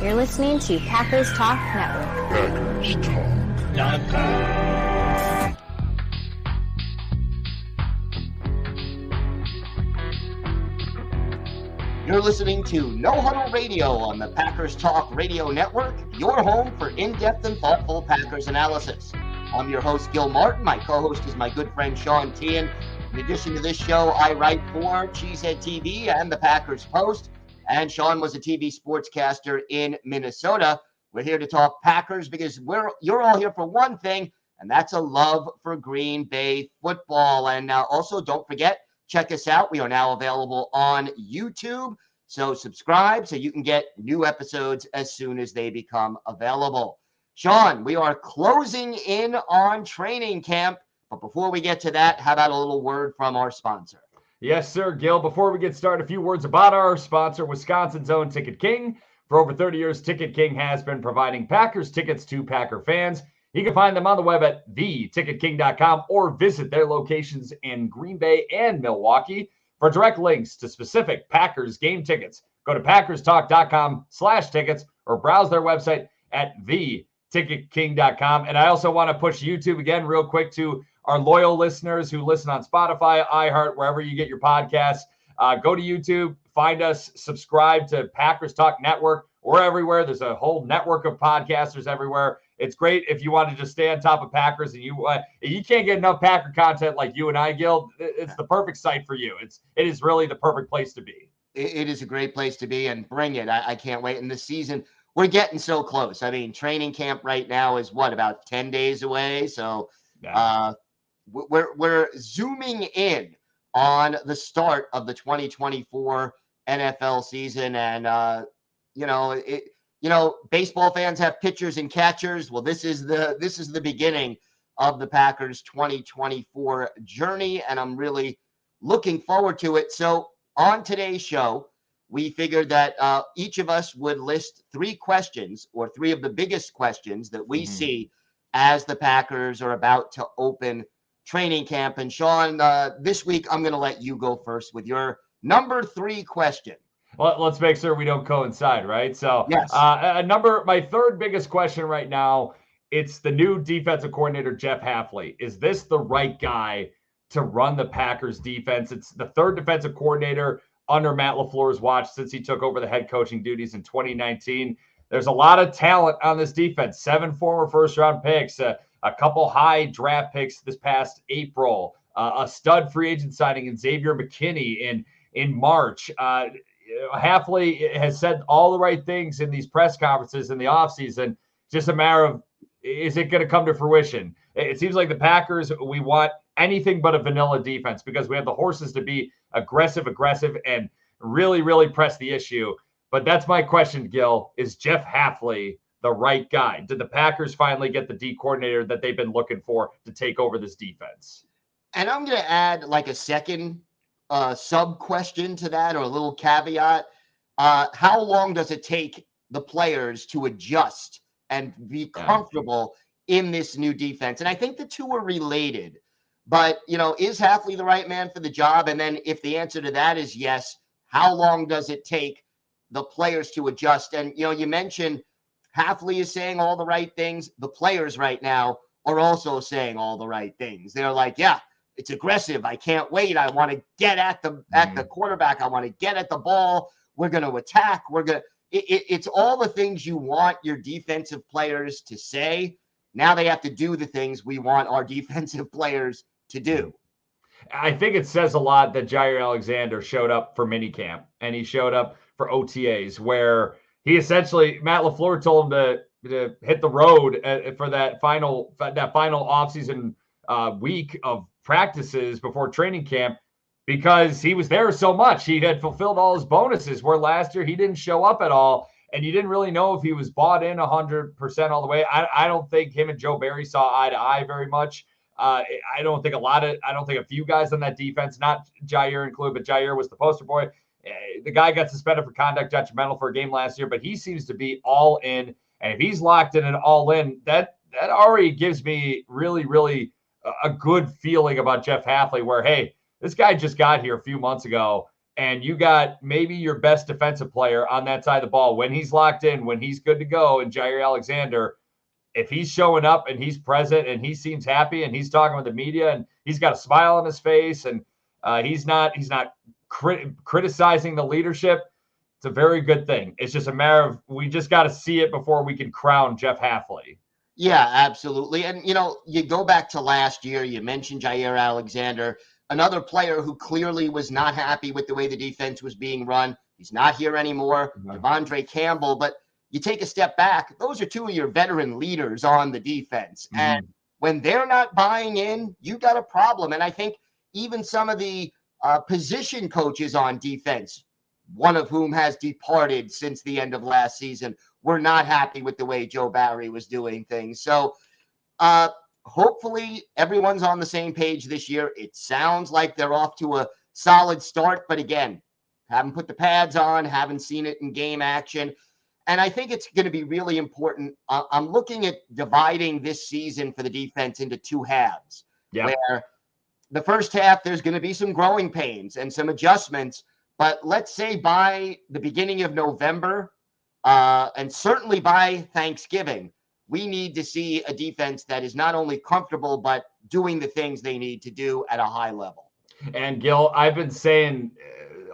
You're listening to Packers Talk Network. Packers Talk. You're listening to No Huddle Radio on the Packers Talk Radio Network, your home for in-depth and thoughtful Packers analysis. I'm your host, Gil Martin. My co-host is my good friend, Sean Tehan. In addition to this show, I write for Cheesehead TV and the Packers Post. And Sean was a TV sportscaster in Minnesota. We're here to talk Packers because you're all here for one thing, and that's a love for Green Bay football. And also, don't forget, check us out. We are now available on YouTube. So subscribe so you can get new episodes as soon as they become available. Sean, we are closing in on training camp. But before we get to that, how about a little word from our sponsor? Yes, sir, Gil. Before we get started, a few words about our sponsor, Wisconsin's own Ticket King. For over 30 years, Ticket King has been providing Packers tickets to Packer fans. You can find them on the web at theticketking.com or visit their locations in Green Bay and Milwaukee. For direct links to specific Packers game tickets, go to packerstalk.com/tickets or browse their website at theticketking.com. And I also want to push YouTube again real quick to our loyal listeners who listen on Spotify, iHeart, wherever you get your podcasts. Go to YouTube, find us, subscribe to Packers Talk Network. We're everywhere. There's a whole network of podcasters everywhere. It's great if you want to just stay on top of Packers and you can't get enough Packer content like you and I, Gil. It's the perfect site for you. It is really the perfect place to be. It is a great place to be, and bring it. I can't wait. And this season, we're getting so close. I mean, training camp right now is about 10 days away. So we're zooming in on the start of the 2024 NFL season. And, baseball fans have pitchers and catchers. Well, this is the beginning of the Packers 2024 journey, and I'm really looking forward to it. So on today's show, we figured that each of us would list three questions, or three of the biggest questions that we see as the Packers are about to open training camp. And Sean, this week, I'm going to let you go first with your number 3 question. Well, let's make sure we don't coincide, right? So yes. My third biggest question right now, it's the new defensive coordinator, Jeff Hafley. Is this the right guy to run the Packers defense? It's the third defensive coordinator under Matt LaFleur's watch since he took over the head coaching duties in 2019. There's a lot of talent on this defense, 7 former first-round picks, a couple high draft picks this past April, a stud free agent signing in Xavier McKinney in March. Hafley has said all the right things in these press conferences in the offseason. Just a matter of, is it going to come to fruition? It seems like the Packers, we want anything but a vanilla defense because we have the horses to be aggressive, and really, really press the issue. But that's my question, Gil. Is Jeff Hafley the right guy? Did the Packers finally get the D coordinator that they've been looking for to take over this defense? And I'm going to add like a second sub question to that, or a little caveat. How long does it take the players to adjust and be comfortable in this new defense? And I think the two are related. But, is Hafley the right man for the job? And then if the answer to that is yes, how long does it take the players to adjust? And, you mentioned Hafley is saying all the right things. The players right now are also saying all the right things. They're like, yeah, it's aggressive. I can't wait. I want to get at the quarterback. I want to get at the ball. We're going to attack. It's all the things you want your defensive players to say. Now they have to do the things we want our defensive players to do. I think it says a lot that Jair Alexander showed up for minicamp and he showed up for OTAs, where he essentially, Matt LaFleur told him to hit the road for that final offseason week of practices before training camp, because he was there so much. He had fulfilled all his bonuses, where last year he didn't show up at all. And you didn't really know if he was bought in 100% all the way. I don't think him and Joe Barry saw eye to eye very much. I don't think a few guys on that defense, not Jair included, but Jair was the poster boy. The guy got suspended for conduct detrimental for a game last year, but he seems to be all in. And if he's locked in and all in, that already gives me really, really a good feeling about Jeff Hafley, where, hey, this guy just got here a few months ago and you got maybe your best defensive player on that side of the ball when he's locked in, when he's good to go, and Jair Alexander, if he's showing up and he's present and he seems happy and he's talking with the media and he's got a smile on his face and he's not criticizing the leadership, it's a very good thing. It's just a matter of we just got to see it before we can crown Jeff Hafley. Yeah, absolutely. And, you go back to last year, you mentioned Jair Alexander, another player who clearly was not happy with the way the defense was being run. He's not here anymore, Devondre Campbell. But you take a step back, those are two of your veteran leaders on the defense. Mm-hmm. And when they're not buying in, you got a problem. And I think even some of the position coaches on defense, one of whom has departed since the end of last season, were not happy with the way Joe Barry was doing things. So hopefully everyone's on the same page this year. It sounds like they're off to a solid start, but again, haven't put the pads on, haven't seen it in game action. And I think it's going to be really important. I'm looking at dividing this season for the defense into two halves, where the first half, there's going to be some growing pains and some adjustments. But let's say by the beginning of November, and certainly by Thanksgiving, we need to see a defense that is not only comfortable, but doing the things they need to do at a high level. And Gil, I've been saying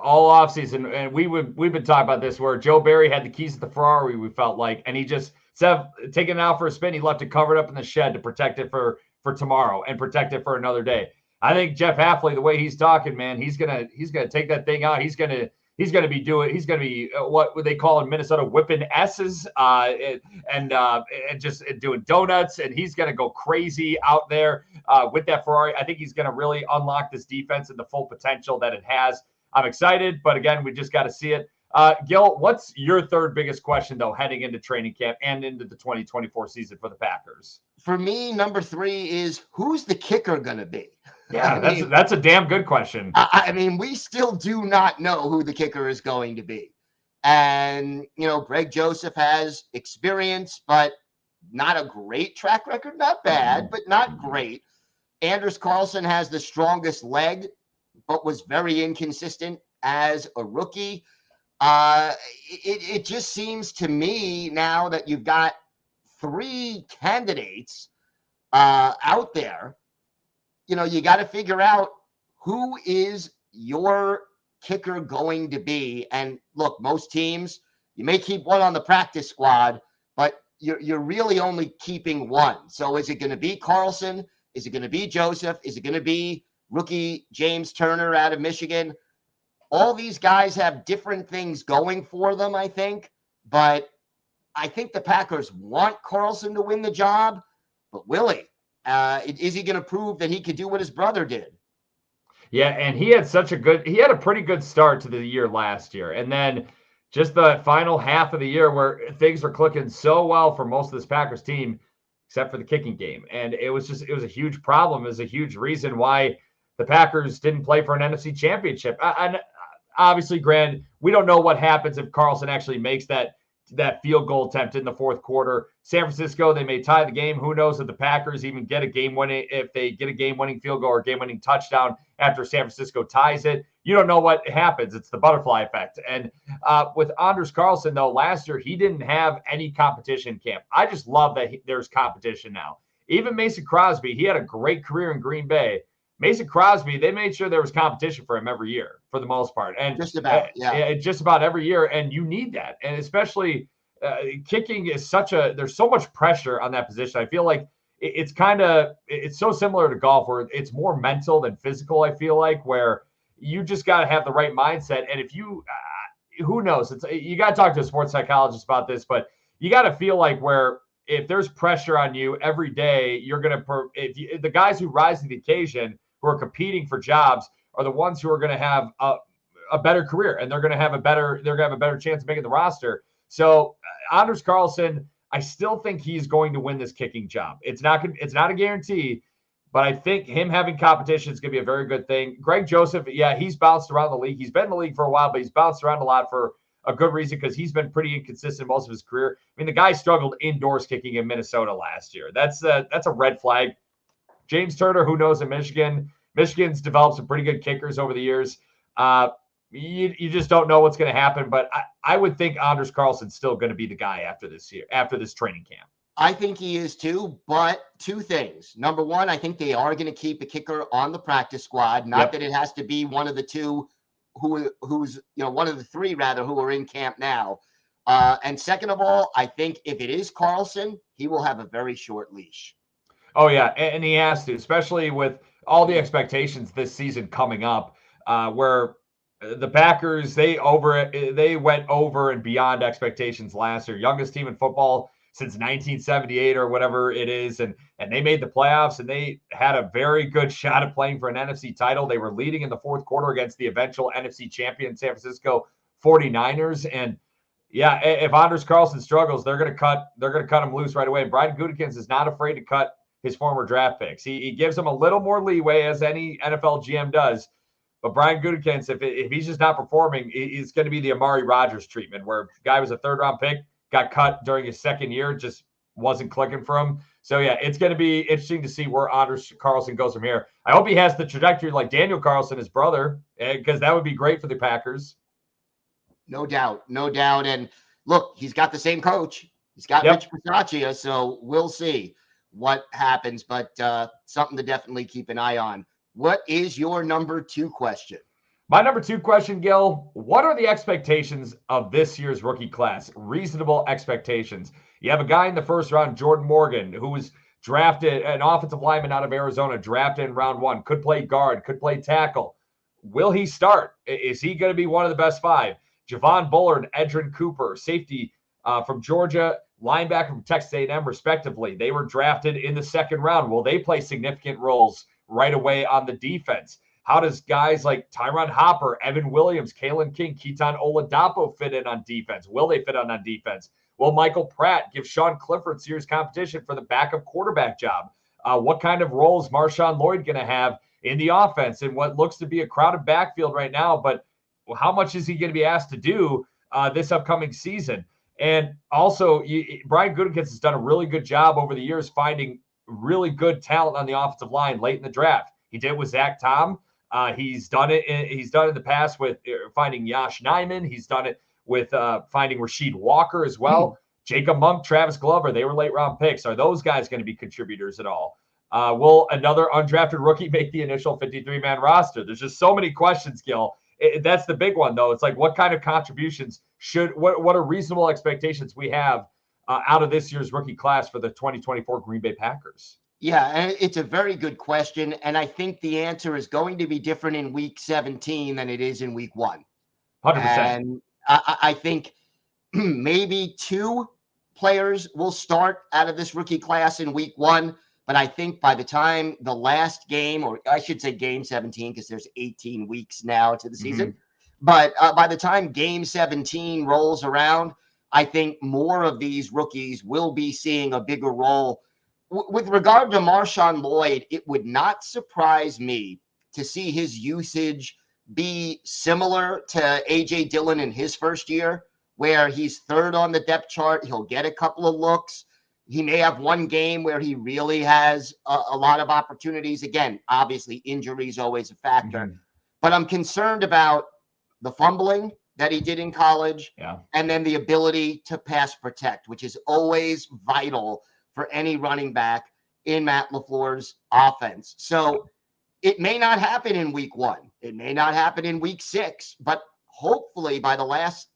all offseason, and we've been talking about this, where Joe Barry had the keys to the Ferrari, we felt like, and he just, instead of taking it out for a spin, he left it covered up in the shed to protect it for tomorrow and protect it for another day. I think Jeff Hafley, the way he's talking, man, he's gonna take that thing out. He's gonna be what they call in Minnesota whipping S's and just doing donuts, and he's gonna go crazy out there with that Ferrari. I think he's gonna really unlock this defense and the full potential that it has. I'm excited, but again, we just got to see it. Gil, what's your third biggest question though heading into training camp and into the 2024 season for the Packers? For me, number 3 is, who's the kicker gonna be? Yeah, that's a damn good question. I mean, we still do not know who the kicker is going to be. And, Greg Joseph has experience, but not a great track record. Not bad, but not great. Anders Carlson has the strongest leg, but was very inconsistent as a rookie. It just seems to me now that you've got 3 candidates out there. You got to figure out who is your kicker going to be. And look, most teams, you may keep one on the practice squad, but you're really only keeping one. So is it going to be Carlson? Is it going to be Joseph? Is it going to be rookie James Turner out of Michigan? All these guys have different things going for them, I think. But I think the Packers want Carlson to win the job. But will he? Is he going to prove that he could do what his brother did? Yeah, and he had a pretty good start to the year last year. And then just the final half of the year where things were clicking so well for most of this Packers team, except for the kicking game. And it was a huge problem. It was a huge reason why the Packers didn't play for an NFC championship. And obviously, granted, we don't know what happens if Carlson actually makes that field goal attempt in the fourth quarter. San Francisco, they may tie the game. Who knows if the Packers even get a game-winning field goal or game-winning touchdown after San Francisco ties it. You don't know what happens. It's the butterfly effect. And with Anders Carlson, though, last year, he didn't have any competition camp. I just love that there's competition now. Even Mason Crosby, he had a great career in Green Bay. Mason Crosby, they made sure there was competition for him every year, for the most part, and just about every year. And you need that, and especially kicking is there's so much pressure on that position. I feel like it's so similar to golf, where it's more mental than physical. I feel like, where you just got to have the right mindset, and if you, who knows, you got to talk to a sports psychologist about this, but you got to feel like where if there's pressure on you every day, the guys who rise to the occasion, who are competing for jobs, are the ones who are going to have a better career, and they're going to have a better chance of making the roster. So Anders Carlson, I still think he's going to win this kicking job. It's not a guarantee, but I think him having competition is going to be a very good thing. Greg Joseph, yeah, he's bounced around the league. He's been in the league for a while, but he's bounced around a lot for a good reason, because he's been pretty inconsistent most of his career. I mean, the guy struggled indoors kicking in Minnesota last year. That's a red flag. James Turner, who knows in Michigan? Michigan's developed some pretty good kickers over the years. you just don't know what's going to happen. But I would think Anders Carlson's still going to be the guy after this training camp. I think he is too, but two things. Number one, I think they are going to keep a kicker on the practice squad. Not that it has to be one of the two who's one of the three rather who are in camp now. And second of all, I think if it is Carlson, he will have a very short leash. Oh yeah, and he has to, especially with all the expectations this season coming up, where the Packers they went over and beyond expectations last year. Youngest team in football since 1978 or whatever it is, and they made the playoffs, and they had a very good shot at playing for an NFC title. They were leading in the fourth quarter against the eventual NFC champion San Francisco 49ers, and yeah, if Anders Carlson struggles, they're going to cut him loose right away. And Brian Gutekunst is not afraid to cut his former draft picks. He gives him a little more leeway, as any NFL GM does. But Brian Gutekunst, if he's just not performing, it's going to be the Amari Rodgers treatment, where the guy was a third-round pick, got cut during his second year, just wasn't clicking for him. So, yeah, it's going to be interesting to see where Anders Carlson goes from here. I hope he has the trajectory like Daniel Carlson, his brother, because that would be great for the Packers. No doubt. And look, he's got the same coach. He's got Rich Bisaccia, so we'll see what happens, but something to definitely keep an eye on. What is your number 2 question? My number 2 question, Gil, what are the expectations of this year's rookie class? Reasonable expectations. You have a guy in the first round, Jordan Morgan, who was drafted, an offensive lineman out of Arizona, drafted in round 1, could play guard, could play tackle. Will he start? Is he going to be one of the best 5? Javon Bullard, Edrin Cooper, safety from Georgia, linebacker from Texas A&M, respectively. They were drafted in the second round. Will they play significant roles right away on the defense? How does guys like Tyron Hopper, Evan Williams, Kalen King, Keaton Oladapo fit in on defense? Will they fit on defense? Will Michael Pratt give Sean Clifford serious competition for the backup quarterback job? What kind of role is Marshawn Lloyd going to have in the offense in what looks to be a crowded backfield right now? But how much is he going to be asked to do this upcoming season? And also, Brian Gutekunst has done a really good job over the years finding really good talent on the offensive line late in the draft. He did it with Zach Tom. He's done it in the past with finding Yosh Nijman. He's done it with finding Rasheed Walker as well. Jacob Monk, Travis Glover, they were late round picks. Are those guys going to be contributors at all? Will another undrafted rookie make the initial 53-man roster? There's just so many questions, Gil. That's the big one, though. It's like, what kind of contributions what are reasonable expectations we have out of this year's rookie class for the 2024 Green Bay Packers? Yeah, and it's a very good question, and I think the answer is going to be different in Week 17 than it is in Week 1. 100%. And I think maybe 2 players will start out of this rookie class in Week 1, but I think by the time the last game, or I should say Game 17, because there's 18 weeks now to the season, but by the time Game 17 rolls around, I think more of these rookies will be seeing a bigger role. With regard to Marshawn Lloyd, it would not surprise me to see his usage be similar to A.J. Dillon in his first year, where he's third on the depth chart. He'll get a couple of looks. He may have one game where he really has a lot of opportunities. Again, obviously, injury is always a factor. But I'm concerned about the fumbling that he did in college, and then the ability to pass protect, which is always vital for any running back in Matt LaFleur's offense. So it may not happen in Week 1. It may not happen in Week 6, but hopefully by the last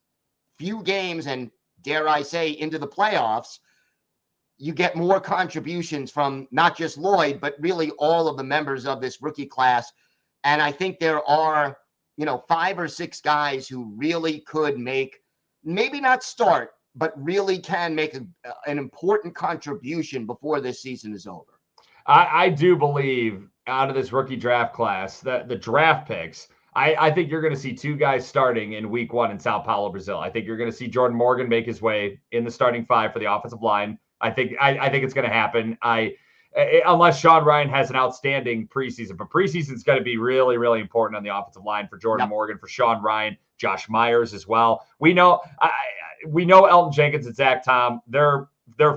few games, and dare I say into the playoffs, you get more contributions from not just Lloyd, but really all of the members of this rookie class. And I think there are, 5 or 6 guys who really could make, maybe not start, but really can make an important contribution before this season is over. I do believe out of this rookie draft class, the draft picks, I think you're going to see 2 guys starting in Week 1 in Sao Paulo, Brazil. I think you're going to see Jordan Morgan make his way in the starting 5 for the offensive line. I think it's going to happen. Unless Sean Ryan has an outstanding preseason, but preseason is going to be really, really important on the offensive line for Jordan Morgan, for Sean Ryan, Josh Myers as well. We know Elton Jenkins and Zach Tom, they're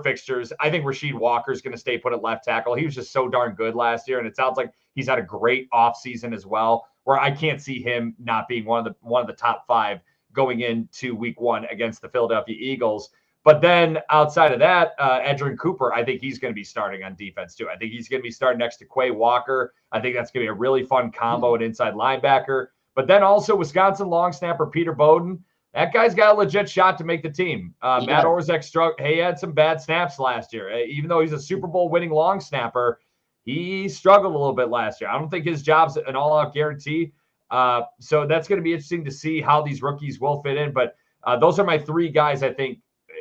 fixtures. I think Rasheed Walker is going to stay put at left tackle. He was just so darn good last year, and it sounds like he's had a great offseason as well. where I can't see him not being one of the top 5 going into week 1 against the Philadelphia Eagles. But then outside of that, Edgerrin Cooper, I think he's going to be starting on defense too. I think he's going to be starting next to Quay Walker. I think that's going to be a really fun combo at inside linebacker. But then also Wisconsin long snapper Peter Bowden. That guy's got a legit shot to make the team. Matt Orzech struggled. He had some bad snaps last year. Even though he's a Super Bowl winning long snapper, he struggled a little bit last year. I don't think his job's an all-out guarantee. So that's going to be interesting to see how these rookies will fit in. But those are my 3 guys, I think,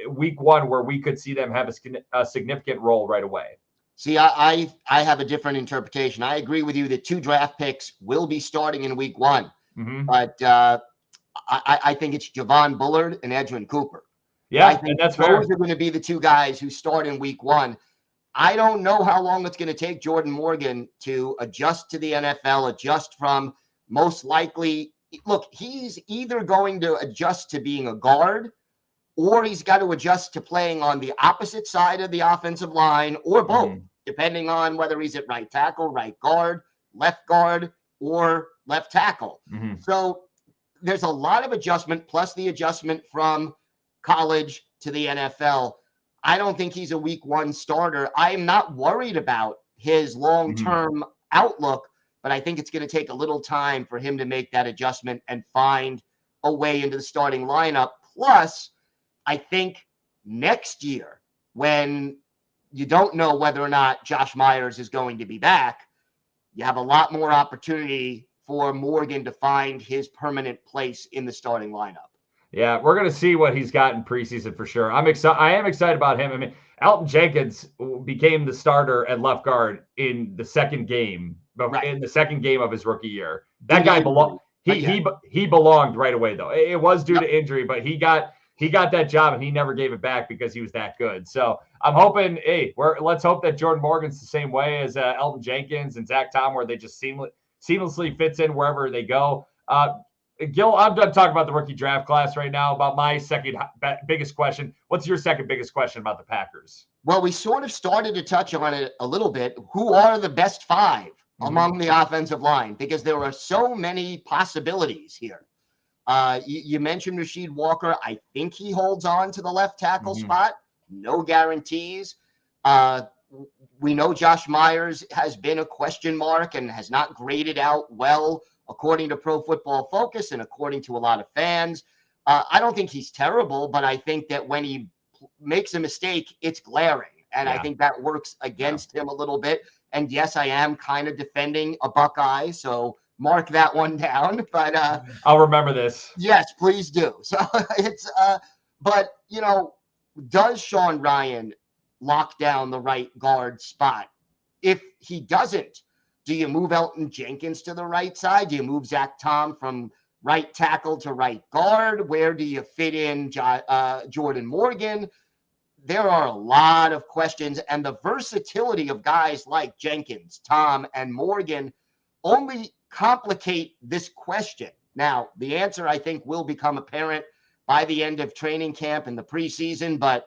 week 1 where we could see them have a significant role right away. See, I have a different interpretation. I agree with you that 2 draft picks will be starting in week 1. Mm-hmm. But I think it's Javon Bullard and Edgerrin Cooper. Yeah, I think and that's those fair. are going to be the 2 guys who start in week 1. I don't know how long it's going to take Jordan Morgan to adjust to the NFL, adjust from most likely. Look, he's either going to adjust to being a guard, or he's got to adjust to playing on the opposite side of the offensive line, or both, depending on whether he's at right tackle, right guard, or left tackle. Mm-hmm. So there's a lot of adjustment, plus the adjustment from college to the NFL. I don't think he's a week 1 starter. I'm not worried about his long-term outlook, but I think it's going to take a little time for him to make that adjustment and find a way into the starting lineup. Plus, I think next year, when you don't know whether or not Josh Myers is going to be back, you have a lot more opportunity for Morgan to find his permanent place in the starting lineup. Yeah, we're going to see what he's got in preseason for sure. I am excited about him. I mean, Elton Jenkins became the starter at left guard in the second game, in the second game of his rookie year. That guy belonged. He belonged right away though. It was due to injury, but he got that job and he never gave it back because he was that good. So I'm hoping, let's hope that Jordan Morgan's the same way as Elton Jenkins and Zach Tom, where they just seamlessly fits in wherever they go. Gil, I'm done talking about the rookie draft class right now. About my second biggest question. What's your second biggest question about the Packers? Well, we sort of started to touch on it a little bit. Who are the best 5 among the offensive line? Because there are so many possibilities here. You mentioned Rasheed Walker. I think he holds on to the left tackle spot. No guarantees. We know Josh Myers has been a question mark and has not graded out well, according to Pro Football Focus and according to a lot of fans. I don't think he's terrible, but I think that when he makes a mistake, it's glaring. And I think that works against him a little bit. And yes, I am kind of defending a Buckeye, so mark that one down. But I'll remember this. Yes, please do. So it's but does Sean Ryan lock down the right guard spot? If he doesn't, do you move Elton Jenkins to the right side? Do you move Zach Tom from right tackle to right guard? Where do you fit in Jordan Morgan? There are a lot of questions, and the versatility of guys like Jenkins, Tom, and Morgan only complicate this question. Now, the answer, I think, will become apparent by the end of training camp and the preseason, but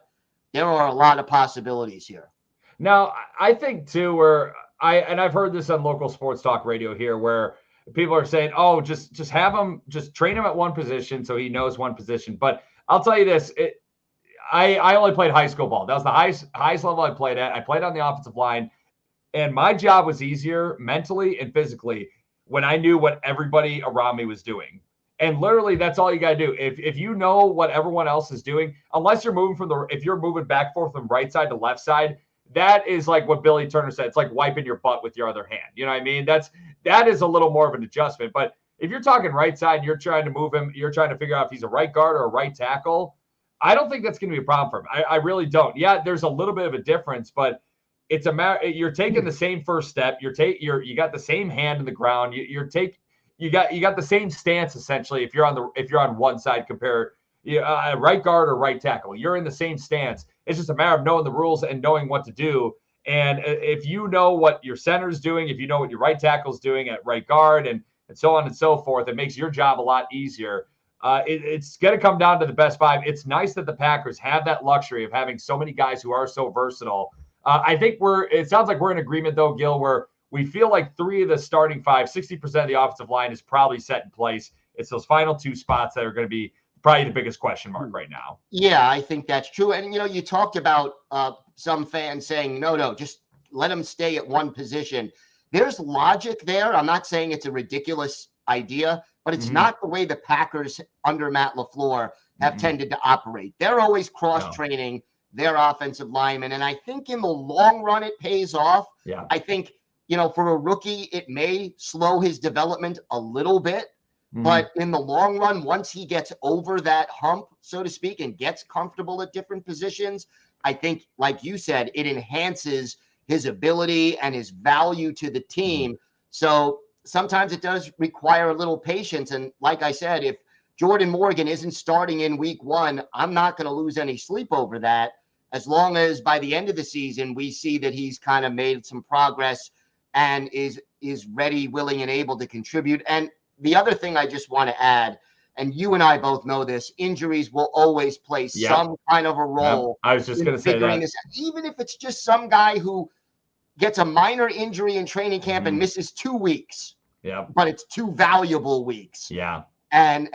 there are a lot of possibilities here. Now, I think, too, I've heard this on local sports talk radio here, where people are saying, oh, just have him, just train him at one position so he knows one position. But I'll tell you this, I only played high school ball. That was the highest level I played at. I played on the offensive line, and my job was easier mentally and physically when I knew what everybody around me was doing. And literally, that's all you got to do. If you know what everyone else is doing, unless you're moving if you're moving back and forth from right side to left side, that is like what Billy Turner said. It's like wiping your butt with your other hand. You know what I mean? That is a little more of an adjustment. But if you're talking right side and you're trying to move him, you're trying to figure out if he's a right guard or a right tackle, I don't think that's going to be a problem for him. I really don't. Yeah, there's a little bit of a difference, but it's a matter. You're taking the same first step. You got the same hand in the ground. You got the same stance essentially. If you're on one side, compare right guard or right tackle, you're in the same stance. It's just a matter of knowing the rules and knowing what to do. And if you know what your center's doing, if you know what your right tackle's doing at right guard, and so on and so forth, it makes your job a lot easier. It's going to come down to the best 5. It's nice that the Packers have that luxury of having so many guys who are so versatile. I think it sounds like we're in agreement though, Gil, where we feel like 3 of the starting 5, 60% of the offensive line is probably set in place. It's those final 2 spots that are going to be probably the biggest question mark right now. Yeah, I think that's true. And, you talked about some fans saying, no, just let them stay at one position. There's logic there. I'm not saying it's a ridiculous idea, but it's not the way the Packers under Matt LaFleur have tended to operate. They're always cross-training their offensive linemen. And I think in the long run, it pays off. Yeah. I think, for a rookie, it may slow his development a little bit. But in the long run, once he gets over that hump, so to speak, and gets comfortable at different positions, I think, like you said, it enhances his ability and his value to the team. So sometimes it does require a little patience. And like I said, if Jordan Morgan isn't starting in week 1, I'm not going to lose any sleep over that, as long as by the end of the season, we see that he's kind of made some progress and is ready, willing, and able to contribute. And the other thing I just want to add, and you and I both know this, injuries will always play some kind of a role. I was just going to say that. This, even if it's just some guy who gets a minor injury in training camp and misses 2 weeks. Yeah. But it's 2 valuable weeks. Yeah. And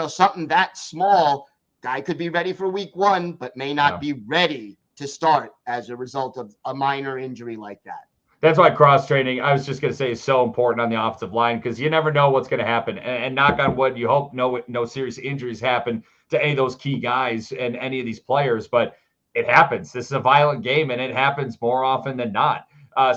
something that small, guy could be ready for week 1, but may not be ready to start as a result of a minor injury like that. That's why cross-training, I was just going to say, is so important on the offensive line, because you never know what's going to happen. And knock on wood, you hope no serious injuries happen to any of those key guys and any of these players, but it happens. This is a violent game, and it happens more often than not.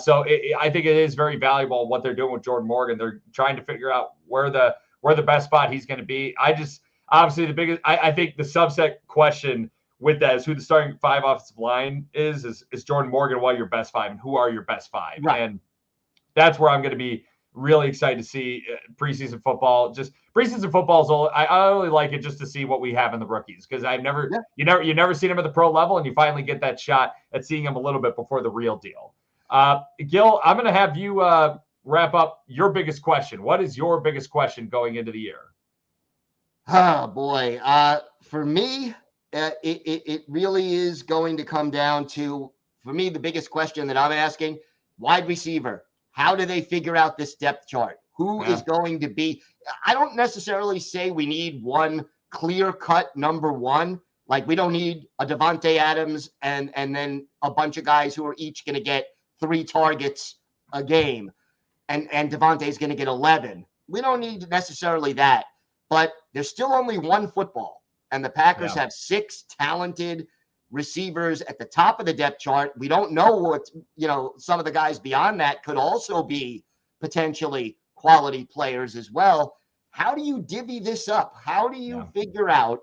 So I think it is very valuable what they're doing with Jordan Morgan. They're trying to figure out where the best spot he's going to be. I think the subset question with that is who the starting 5 offensive line is Jordan Morgan, what are your best 5, and who are your best 5? Right. And that's where I'm going to be really excited to see preseason football. Just preseason football is I only like it just to see what we have in the rookies, because you never seen them at the pro level, and you finally get that shot at seeing them a little bit before the real deal. Gil, I'm going to have you wrap up your biggest question. What is your biggest question going into the year? Oh boy. For me, it really is going to come down to, for me, the biggest question that I'm asking, wide receiver. How do they figure out this depth chart? Who is going to be? I don't necessarily say we need one clear-cut number 1. Like, we don't need a Devontae Adams and then a bunch of guys who are each going to get 3 targets a game, and Devontae's going to get 11. We don't need necessarily that, but there's still only one football. And the Packers have 6 talented receivers at the top of the depth chart. We don't know what, some of the guys beyond that could also be potentially quality players as well. How do you divvy this up? How do you figure out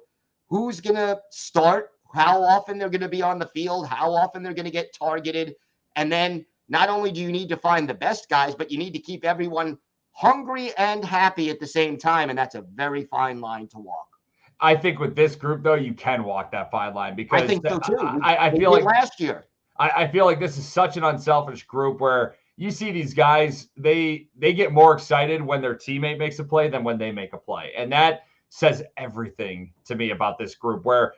who's going to start, how often they're going to be on the field, how often they're going to get targeted? And then not only do you need to find the best guys, but you need to keep everyone hungry and happy at the same time. And that's a very fine line to walk. I think with this group, though, you can walk that fine line, because I think so too. I feel like last year. I feel like this is such an unselfish group where you see these guys, they get more excited when their teammate makes a play than when they make a play. And says everything to me about this group, where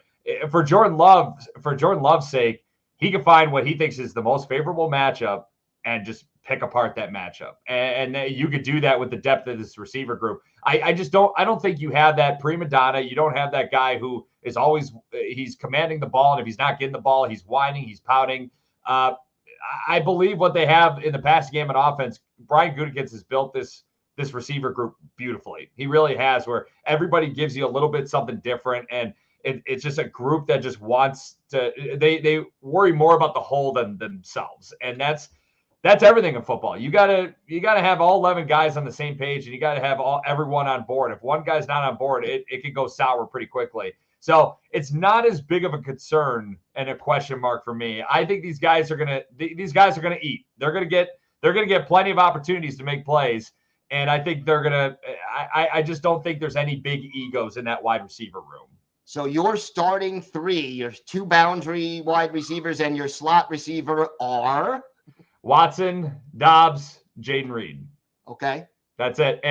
for Jordan Love's sake, he can find what he thinks is the most favorable matchup and just pick apart that matchup. And you could do that with the depth of this receiver group. I don't think you have that prima donna. You don't have that guy who is always, he's commanding the ball. And if he's not getting the ball, he's whining, he's pouting. I believe what they have in the passing game and offense, Brian Gutekunst has built this receiver group beautifully. He really has, where everybody gives you a little bit something different. And it's just a group that just wants to, they worry more about the whole than themselves. And that's everything in football. You gotta have all 11 guys on the same page, and you gotta have everyone on board. If one guy's not on board, it can go sour pretty quickly. So it's not as big of a concern and a question mark for me. I think these guys are gonna eat. They're gonna get plenty of opportunities to make plays, and I think they're gonna. I just don't think there's any big egos in that wide receiver room. So your starting 3, your 2 boundary wide receivers, and your slot receiver are Watson, Dobbs, Jaden Reed. Okay. That's it.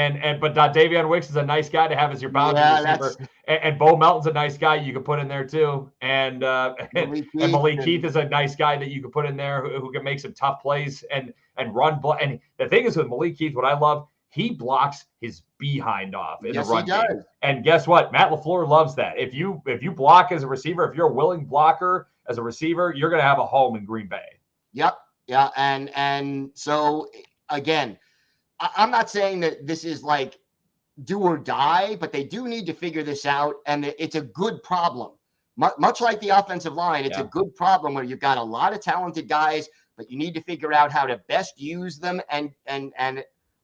But Davion Wicks is a nice guy to have as your boundary receiver. That's And Bo Melton's a nice guy you can put in there too. And Malik Keith is a nice guy that you can put in there who can make some tough plays and run. And the thing is with Malik Keith, what I love, he blocks his behind off in the run game. And guess what? Matt LaFleur loves that. If you block as a receiver, if you're a willing blocker as a receiver, you're going to have a home in Green Bay. Yep. Yeah. And so again, I'm not saying that this is like do or die, but they do need to figure this out. And it's a good problem. Much like the offensive line, it's a good problem where you've got a lot of talented guys, but you need to figure out how to best use them and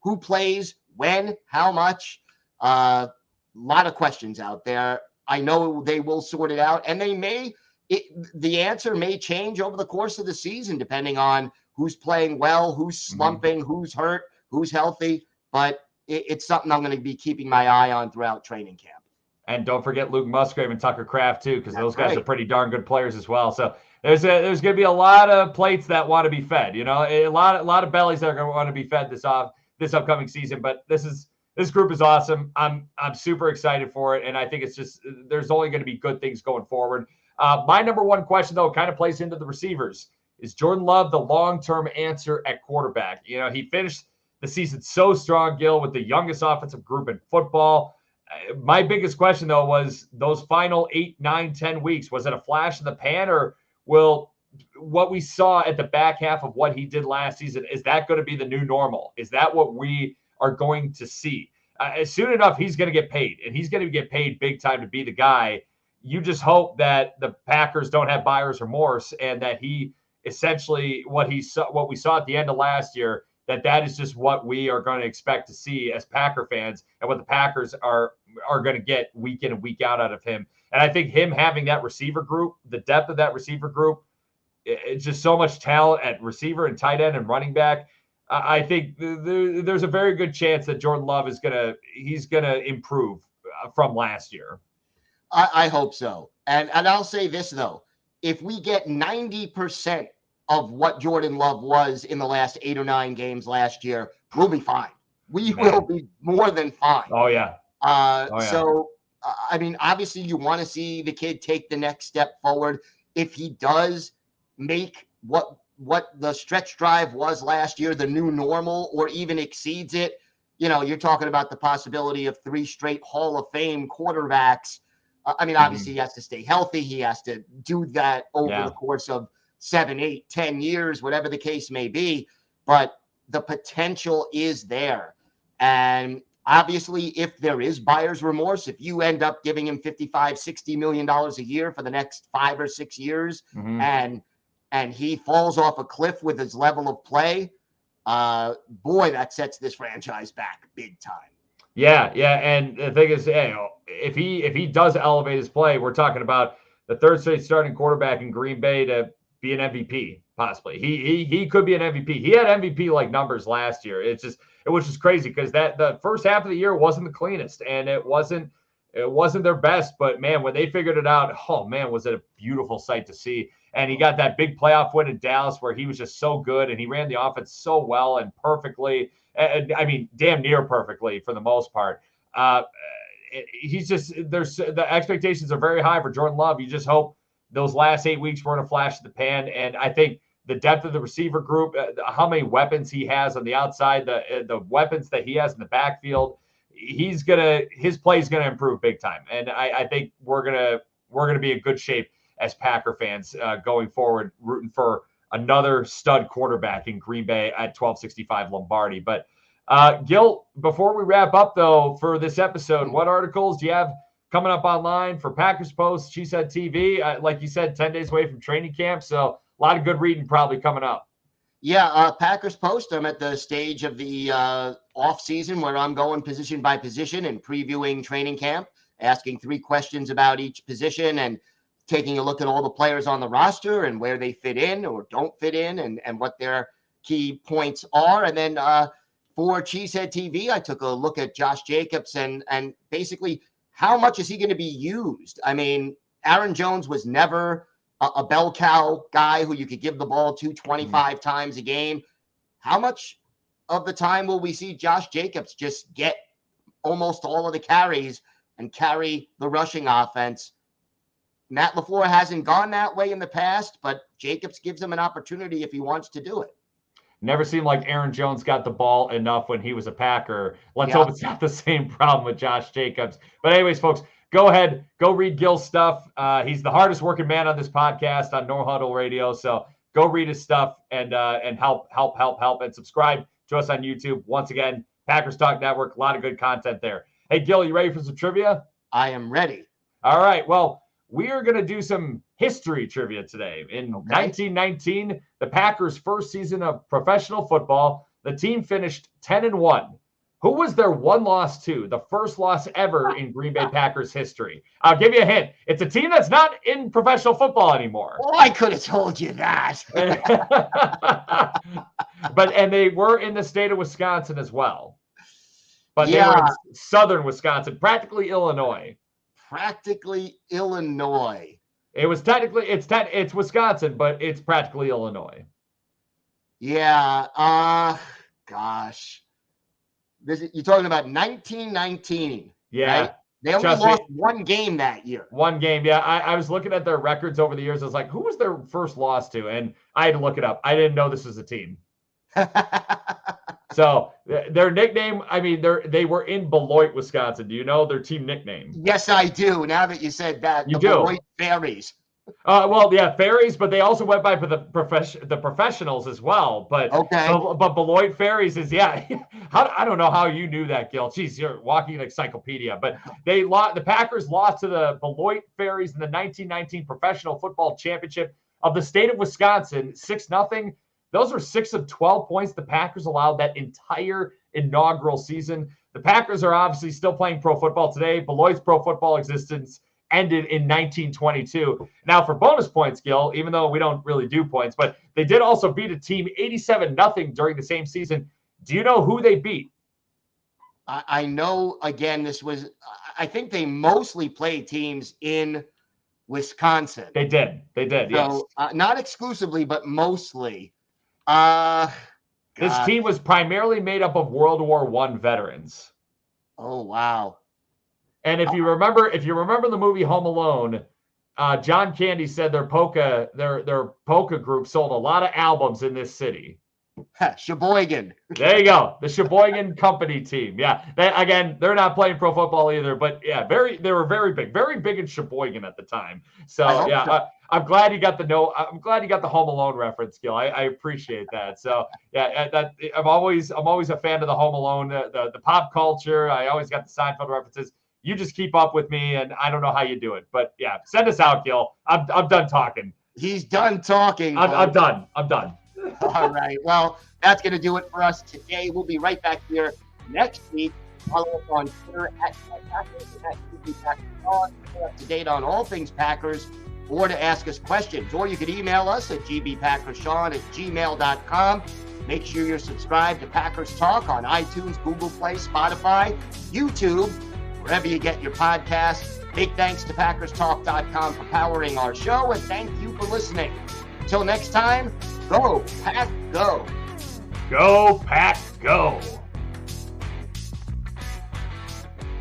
who plays when, how much. A lot of questions out there. I know they will sort it out, and the answer may change over the course of the season depending on who's playing well, who's slumping, who's hurt, who's healthy. But it's something I'm going to be keeping my eye on throughout training camp. And don't forget Luke Musgrave and Tucker Kraft too, because those guys are pretty darn good players as well. So there's going to be a lot of plates that want to be fed. You know, a lot of bellies that are going to want to be fed this upcoming season. But this group is awesome. I'm super excited for it, and I think it's just there's only going to be good things going forward. My number one question though kind of plays into the receivers. Is Jordan Love the long-term answer at quarterback? You know, he finished the season so strong, Gil, with the youngest offensive group in football. My biggest question, though, was those final 8, 9, 10 weeks. Was it a flash in the pan, or will what we saw at the back half of what he did last season, is that going to be the new normal? Is that what we are going to see? Soon enough, he's going to get paid, and he's going to get paid big time to be the guy. You just hope that the Packers don't have buyer's remorse and that he essentially what we saw at the end of last year, that is just what we are going to expect to see as Packer fans and what the Packers are going to get week in and week out of him. And I think him having that receiver group, the depth of that receiver group, it's just so much talent at receiver and tight end and running back. I think there's a very good chance that Jordan Love is going to improve from last year. I hope so. And I'll say this, though. If we get 90% of what Jordan Love was in the last 8 or 9 games last year, we'll be fine. We will be more than fine. Oh, yeah. So, I mean, obviously you want to see the kid take the next step forward. If he does make what the stretch drive was last year, the new normal, or even exceeds it, you know, you're talking about the possibility of 3 straight Hall of Fame quarterbacks. I mean, obviously he has to stay healthy. He has to do that over the course of 7, 8, 10 years, whatever the case may be. But the potential is there. And obviously, if there is buyer's remorse, if you end up giving him $55, $60 million a year for the next 5 or 6 years, and he falls off a cliff with his level of play, boy, that sets this franchise back big time. Yeah. And the thing is, if he does elevate his play, we're talking about the third straight starting quarterback in Green Bay to be an MVP, possibly. He could be an MVP. He had MVP like numbers last year. It was just crazy because the first half of the year wasn't the cleanest, and it wasn't their best. But man, when they figured it out, oh man, was it a beautiful sight to see. And he got that big playoff win in Dallas where he was just so good, and he ran the offense so well and perfectly. I mean, damn near perfectly for the most part. The expectations are very high for Jordan Love. You just hope those last 8 weeks weren't a flash in the pan. And I think the depth of the receiver group, how many weapons he has on the outside, the weapons that he has in the backfield, his play is going to improve big time. And I think we're going to be in good shape as Packer fans going forward, rooting for another stud quarterback in Green Bay at 1265 Lombardi. But Gil, before we wrap up though, for this episode, what articles do you have coming up online for Packers Post, She Said TV? Like you said, 10 days away from training camp. So a lot of good reading probably coming up. Yeah, Packers Post, I'm at the stage of the off season where I'm going position by position and previewing training camp, asking 3 questions about each position and taking a look at all the players on the roster and where they fit in or don't fit in and what their key points are. And then for She Said TV, I took a look at Josh Jacobs and basically how much is he going to be used? I mean, Aaron Jones was never a bell cow guy who you could give the ball to 25 times a game. How much of the time will we see Josh Jacobs just get almost all of the carries and carry the rushing offense? Matt LaFleur hasn't gone that way in the past, but Jacobs gives him an opportunity if he wants to do it. Never seemed like Aaron Jones got the ball enough when he was a Packer. Let's Yeah. hope it's not the same problem with Josh Jacobs. But anyways, folks, go ahead, go read Gil's stuff. He's the hardest working man on this podcast on No Huddle Radio. So go read his stuff and help, and subscribe to us on YouTube. Once again, Packers Talk Network, a lot of good content there. Hey, Gil, you ready for some trivia? I am ready. All right. Well, we are going to do some history trivia today. In 1919, the Packers' first season of professional football, the team finished 10-1. Who was their one loss to? The first loss ever in Green Bay Packers history. I'll give you a hint. It's a team that's not in professional football anymore. Oh, I could have told you that. And they were in the state of Wisconsin as well. But they were in southern Wisconsin, practically Illinois. Practically Illinois. It was technically it's Wisconsin, but it's practically Illinois. Yeah. Gosh. You're talking about 1919. Yeah. Right? They only lost one game that year. One game. Yeah. I was looking at their records over the years. I was like, who was their first loss to? And I had to look it up. I didn't know this was a team. So their nickname, I mean, they were in Beloit, Wisconsin. Do you know their team nickname? Yes, I do. Now that you said that, you the do. Beloit Fairies. Well, yeah, Fairies, but they also went by for the professionals as well. But but Beloit Fairies is I don't know how you knew that, Gil. Jeez, you're walking encyclopedia. But the Packers lost to the Beloit Fairies in the 1919 Professional Football Championship of the state of Wisconsin, 6-0. Those are 6 of 12 points the Packers allowed that entire inaugural season. The Packers are obviously still playing pro football today. Beloit's pro football existence ended in 1922. Now, for bonus points, Gil, even though we don't really do points, but they did also beat a team 87-0 during the same season. Do you know who they beat? I know, again, I think they mostly played teams in Wisconsin. They did, yes. Not exclusively, but mostly. This team was primarily made up of World War I veterans. Oh, wow. And if you remember the movie Home Alone, John Candy said their polka group sold a lot of albums in this city. Sheboygan. There you go. The Sheboygan Company team. Yeah. They're not playing pro football either, but yeah, they were very big in Sheboygan at the time. So I'm glad you got I'm glad you got the Home Alone reference, Gil. I appreciate that. So yeah, I'm always a fan of the Home Alone, the pop culture. I always got the Seinfeld references. You just keep up with me, and I don't know how you do it, but yeah, send us out, Gil. I'm done talking. He's done talking. I'm done. All right. Well, that's going to do it for us today. We'll be right back here next week. Follow us on Twitter at Packers and at Packers. Stay up to date on all things Packers, or to ask us questions. Or you could email us at gbpackerssean@gmail.com. Make sure you're subscribed to Packers Talk on iTunes, Google Play, Spotify, YouTube, wherever you get your podcasts. Big thanks to PackersTalk.com for powering our show, and thank you for listening. Until next time, go, Pack, go. Go, Pack, go.